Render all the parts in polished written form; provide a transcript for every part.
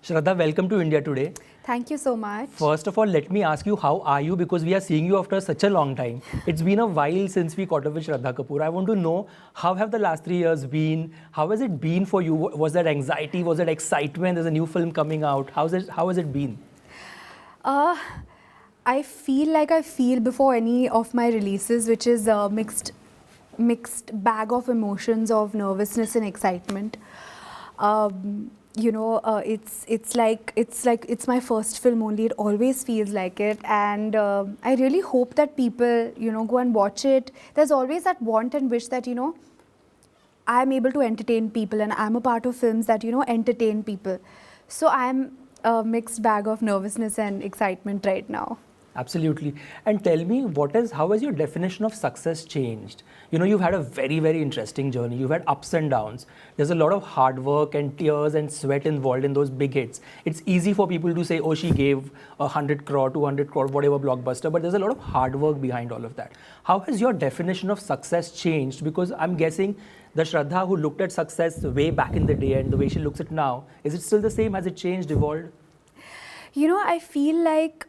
Shraddha, welcome to India today. Thank you so much. First of all, let me ask you, how are you? Because we are seeing you after such a long time. It's been a while since we caught up with Shraddha Kapoor. I want to know, how have the last 3 years been? How has it been for you? Was that anxiety? Was that excitement? There's a new film coming out. How has it been? Uh, I feel like I feel before any of my releases, which is a mixed bag of emotions of nervousness and excitement. It's my first film only. It always feels like it, and I really hope that people go and watch it. There's always that want and wish that I'm able to entertain people, and I'm a part of films that entertain people. So I'm a mixed bag of nervousness and excitement right now. Absolutely. And tell me, how has your definition of success changed? You've had a very, very interesting journey. You've had ups and downs. There's a lot of hard work and tears and sweat involved in those big hits. It's easy for people to say, oh, she gave 100 crore, 200 crore, whatever blockbuster, but there's a lot of hard work behind all of that. How has your definition of success changed? Because I'm guessing the Shraddha who looked at success way back in the day and the way she looks at it now, is it still the same? Has it changed, evolved? I feel like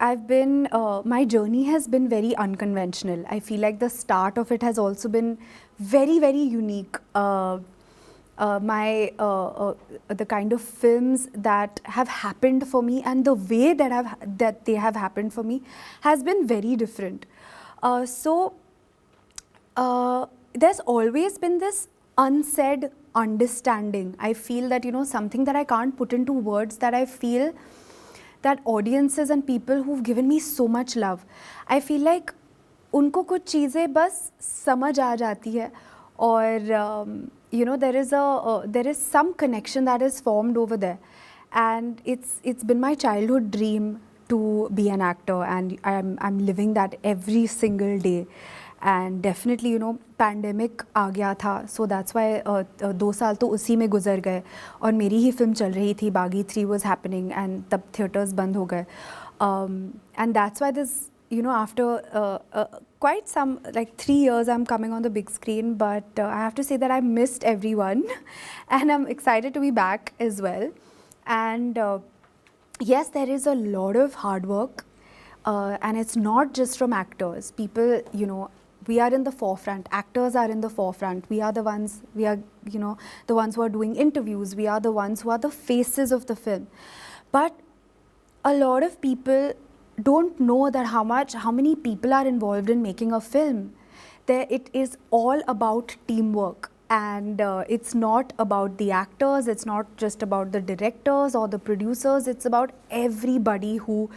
my journey has been very unconventional. I feel like the start of it has also been very, very unique. The kind of films that have happened for me and the way that they have happened for me has been very different. There's always been this unsaid understanding. I feel that something that I can't put into words, that I feel that audiences and people who've given me so much love, I feel like उनको कुछ चीज़ें बस समझ आ जाती है, और there is some connection that is formed over there, and it's been my childhood dream to be an actor, and I'm living that every single day. And definitely pandemic आ गया था, so that's why 2 साल तो उसी में गुजर गए, और मेरी ही फिल्म चल रही थी, बागी 3 was happening, and तब theatres बंद हो गए, and that's why this after quite some, like 3 years, I'm coming on the big screen, but I have to say that I missed everyone and I'm excited to be back as well. And yes, there is a lot of hard work, and it's not just from actors. People, we are in the forefront. Actors are in the forefront. We are the ones who are doing interviews. We are the ones who are the faces of the film. But a lot of people don't know that how many people are involved in making a film. It is all about teamwork. And it's not about the actors, it's not just about the directors or the producers, it's about everybody who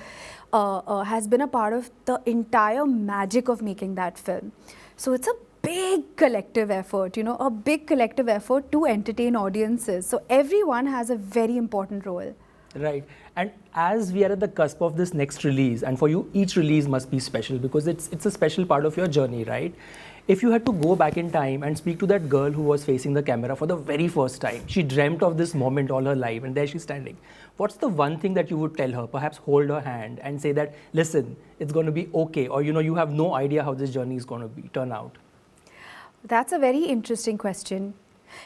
has been a part of the entire magic of making that film. So it's a big collective effort, a big collective effort to entertain audiences. So everyone has a very important role. Right. And as we are at the cusp of this next release, and for you, each release must be special because it's a special part of your journey, right? If you had to go back in time and speak to that girl who was facing the camera for the very first time, she dreamt of this moment all her life, and there she's standing. What's the one thing that you would tell her? Perhaps hold her hand and say that, listen, it's going to be okay, or you have no idea how this journey is going to turn out. That's a very interesting question.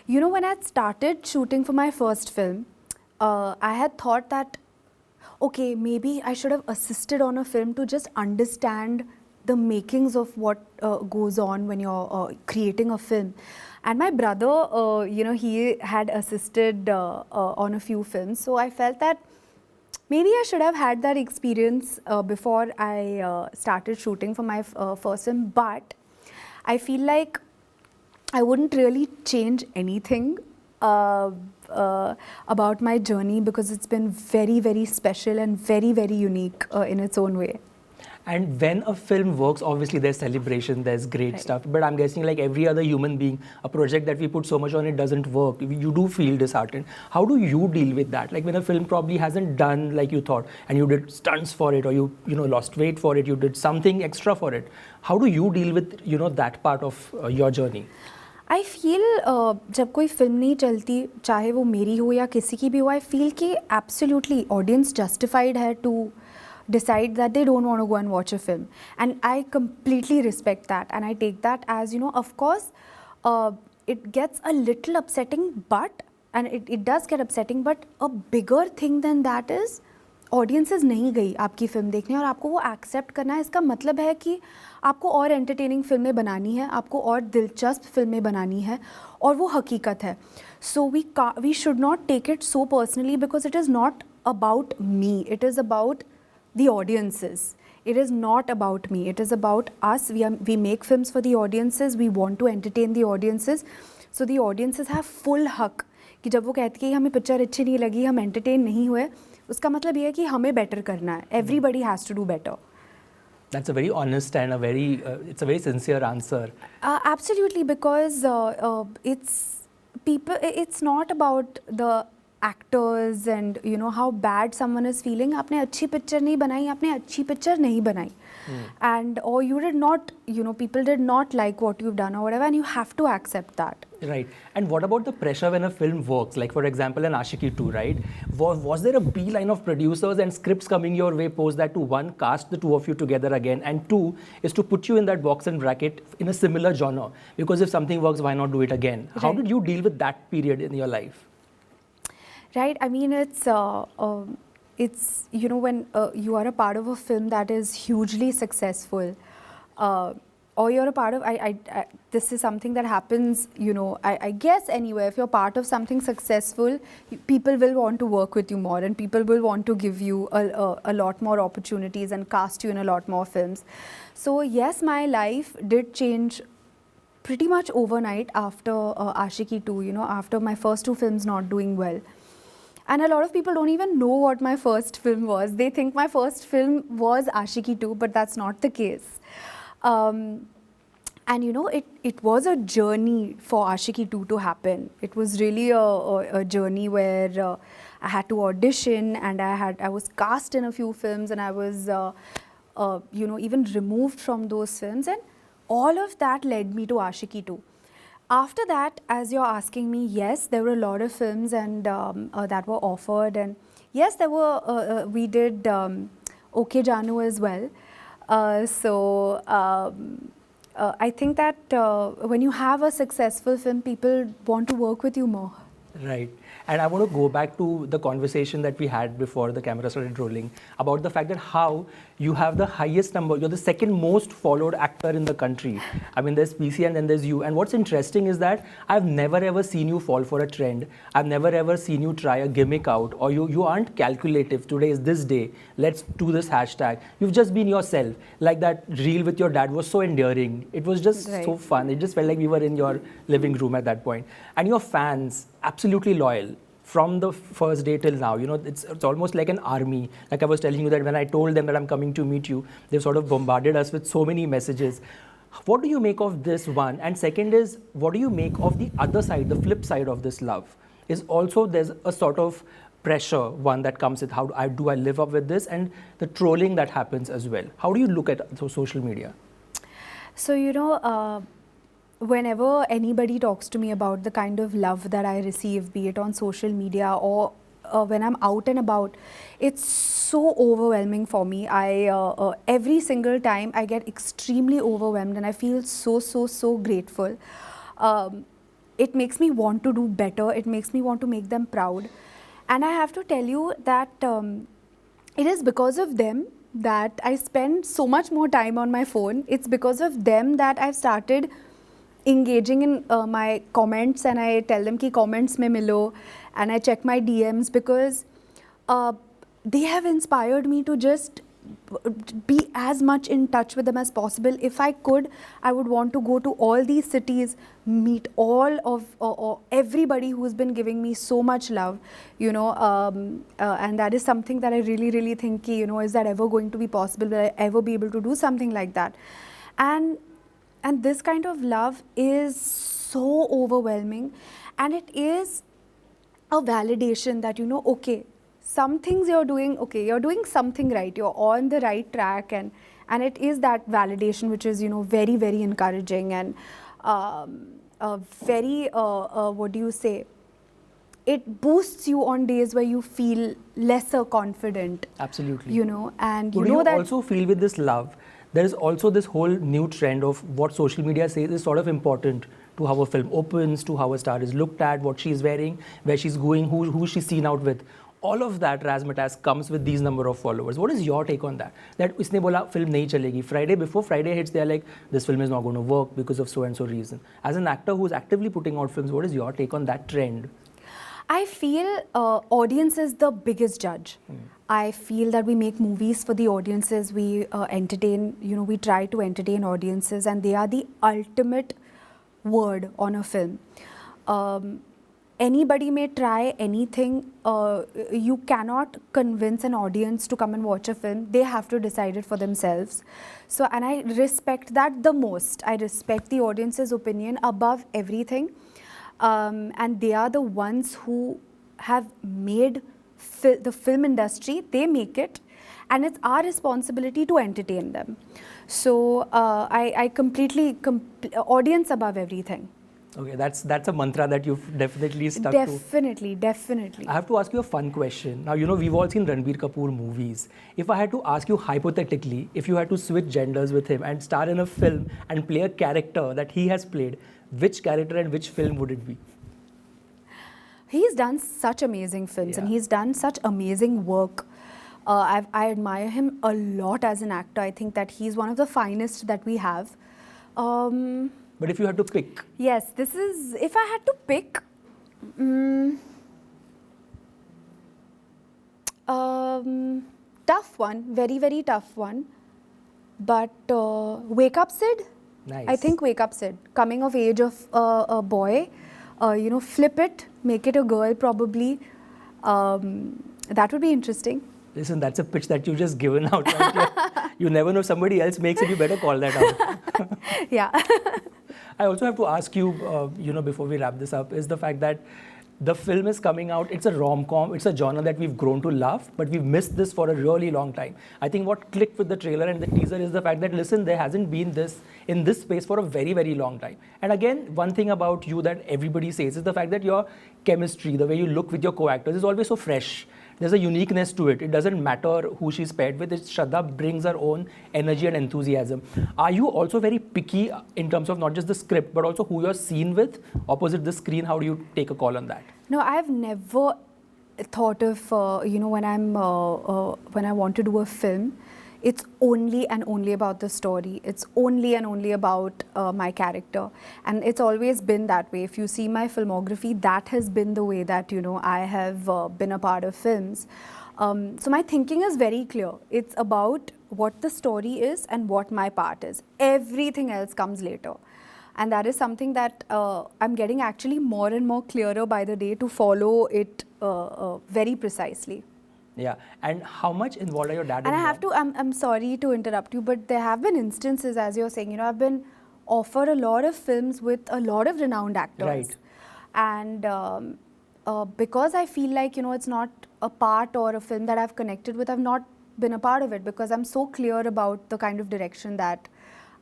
When I started shooting for my first film, I had thought that, okay, maybe I should have assisted on a film to just understand the makings of what goes on when you're creating a film. And my brother, he had assisted on a few films, so I felt that maybe I should have had that experience before I started shooting for my first film. But I feel like I wouldn't really change anything about my journey, because it's been very, very special and very, very unique in its own way. And when a film works, obviously there's celebration, there's great stuff. But I'm guessing, like every other human being, a project that we put so much on it doesn't work. You do feel disheartened. How do you deal with that? Like when a film probably hasn't done like you thought, and you did stunts for it, or you lost weight for it, you did something extra for it. How do you deal with that part of your journey? I feel जब कोई film नहीं चलती, चाहे वो मेरी हो या किसी की भी हो, I feel कि absolutely audience justified है to decide that they don't want to go and watch a film, and I completely respect that, and I take that as of course it gets a little upsetting, but and it does get upsetting, but a bigger thing than that is audiences नहीं गई आपकी film देखने और आपको वो accept करना है. इसका मतलब है कि आपको और एंटरटेनिंग फिल्में बनानी है, आपको और दिलचस्प फिल्में बनानी है, और वो हकीकत है. So we should not take it so personally because it is not about me, it is about the audiences. It is not about me, it is about us. We make films for the audiences, we want to entertain the audiences. So the audiences have full हक कि जब वो कहती है हमें picture अच्छी नहीं लगी, हम एंटरटेन नहीं हुए, उसका मतलब ये है कि हमें बेटर करना है. Everybody has to do better. That's a very honest and a very it's a very sincere answer. Absolutely, because it's not about the actors and you know how bad someone is feeling. आपने अच्छी picture नहीं बनाई, आपने अच्छी picture नहीं बनाई, and or you did not, you know, people did not like what you've done or whatever, and you have to accept that. Right. And what about the pressure when a film works? Like for example, an Ashiki 2, right? Was there a beeline of producers and scripts coming your way post that to one, cast the two of you together again, and two, is to put you in that box and bracket in a similar genre? Because if something works, why not do it again? How did you deal with that period in your life? Right. I mean, it's you know, when you are a part of a film that is hugely successful, or you're a part of, this is something that happens, you know, I guess anywhere. If you're part of something successful, people will want to work with you more, and people will want to give you a lot more opportunities and cast you in a lot more films. So yes, my life did change pretty much overnight after Ashiki 2, you know, after my first two films not doing well. And a lot of people don't even know what my first film was. They think my first film was Ashiki 2, but that's not the case. And you know, it was a journey for Ashiki 2 to happen. It was really a journey where I had to audition, and I was cast in a few films, and I was you know, even removed from those films, and all of that led me to Ashiki 2. After that, as you're asking me, yes, there were a lot of films and that were offered, and yes, there were. We did OK Janu as well. So I think that when you have a successful film, people want to work with you more. Right. And I want to go back to the conversation that we had before the camera started rolling about the fact that how you have the highest number, you're the second most followed actor in the country. I mean, there's PC and then there's you. And what's interesting is that I've never ever seen you fall for a trend. I've never ever seen you try a gimmick out, or you aren't calculative. Today is this day. Let's do this hashtag. You've just been yourself. Like that reel with your dad was so endearing. It was just so fun. It just felt like we were in your living room at that point. And your fans, absolutely loyal from the first day till now. You know, it's almost like an army. Like I was telling you that when I told them that I'm coming to meet you, they've sort of bombarded us with so many messages. What do you make of this one? And second is, what do you make of the other side, the flip side of this love? Is also there's a sort of pressure, one that comes with how do I live up with this, and the trolling that happens as well. How do you look at social media? So, you know, whenever anybody talks to me about the kind of love that I receive, be it on social media or when I'm out and about, it's so overwhelming for me. Every single time I get extremely overwhelmed, and I feel so grateful. It makes me want to do better. It makes me want to make them proud. And I have to tell you that it is because of them that I spend so much more time on my phone. It's because of them that I've started engaging in my comments, and I tell them ki comments mein milo, and I check my DMs, because they have inspired me to just be as much in touch with them as possible. If I could, I would want to go to all these cities, meet all of everybody who's been giving me so much love, you know, and that is something that I really think ki, you know, is that ever going to be possible? Will I ever be able to do something like that? And this kind of love is so overwhelming, and it is a validation that, you know, okay, some things you're doing, okay, you're doing something right, you're on the right track, and it is that validation which is, you know, very encouraging, and very, what do you say, it boosts you on days where you feel lesser confident. Absolutely. You know, and you know you that also feel with this love, there is also this whole new trend of what social media says is sort of important to how a film opens, to how a star is looked at, what she's wearing, where she's going, who she's seen out with. All of that razzmatazz comes with these number of followers. What is your take on that? That इसने बोला film नहीं चलेगी. Friday before Friday hits, they are like, this film is not going to work because of so and so reason. As an actor who's actively putting out films, what is your take on that trend? I feel audience is the biggest judge. I feel that we make movies for the audiences. We entertain, we try to entertain audiences, and they are the ultimate word on a film. Anybody may try anything. You cannot convince an audience to come and watch a film. They have to decide it for themselves. So, and I respect that the most. I respect the audience's opinion above everything. And they are the ones who have made the film industry. They make it, and it's our responsibility to entertain them. So I completely audience above everything. Okay, that's a mantra that you've definitely stuck to. Definitely. I have to ask you a fun question. Now, we've all seen Ranbir Kapoor movies. If I had to ask you hypothetically, if you had to switch genders with him and star in a film and play a character that he has played, which character and which film would it be? He's done such amazing films, and he's done such amazing work. I admire him a lot as an actor. I think that he's one of the finest that we have. But if you had to pick? Yes, if I had to pick, tough one, very, very tough one. But Wake Up Sid? Nice. I think Wake Up Sid. Coming of age of a boy, flip it, make it a girl probably. That would be interesting. Listen, that's a pitch that you've just given out. Right? You never know, somebody else makes it, you better call that out. Yeah. I also have to ask you, before we wrap this up, is the fact that the film is coming out. It's a rom-com. It's a genre that we've grown to love, but we've missed this for a really long time. I think what clicked with the trailer and the teaser is the fact that, listen, there hasn't been this in this space for a very, very long time. And again, one thing about you that everybody says is the fact that your chemistry, the way you look with your co-actors is always so fresh. There's a uniqueness to it. It doesn't matter who she's paired with. Shraddha brings her own energy and enthusiasm. Are you also very picky in terms of not just the script, but also who you're seen with opposite the screen? How do you take a call on that? No, I've never thought of, when I want to do a film, it's only and only about the story. It's only and only about my character. And it's always been that way. If you see my filmography, that has been the way that, I have been a part of films. So my thinking is very clear. It's about what the story is and what my part is. Everything else comes later. And that is something that I'm getting actually more and more clearer by the day to follow it very precisely. Yeah, and how much involved are your dad? And I have to, I'm sorry to interrupt you, but there have been instances, as you're saying, I've been offered a lot of films with a lot of renowned actors. Right. And because I feel like, it's not a part or a film that I've connected with, I've not been a part of it because I'm so clear about the kind of direction that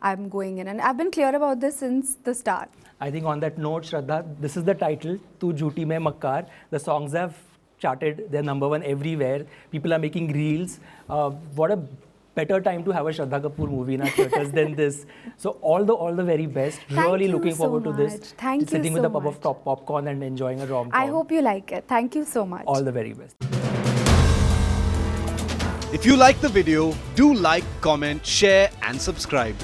I'm going in. And I've been clear about this since the start. I think on that note, Shraddha, this is the title, Tu Jhooti Main Makkar. The songs have charted, they're #1 everywhere. People are making reels. What a better time to have a Shraddha Kapoor movie in our theatres than this. So all the very best. Really looking forward to this. Thank you so much. Sitting with a cup of top popcorn and enjoying a rom-com. I hope you like it. Thank you so much. All the very best. If you like the video, do like, comment, share and subscribe.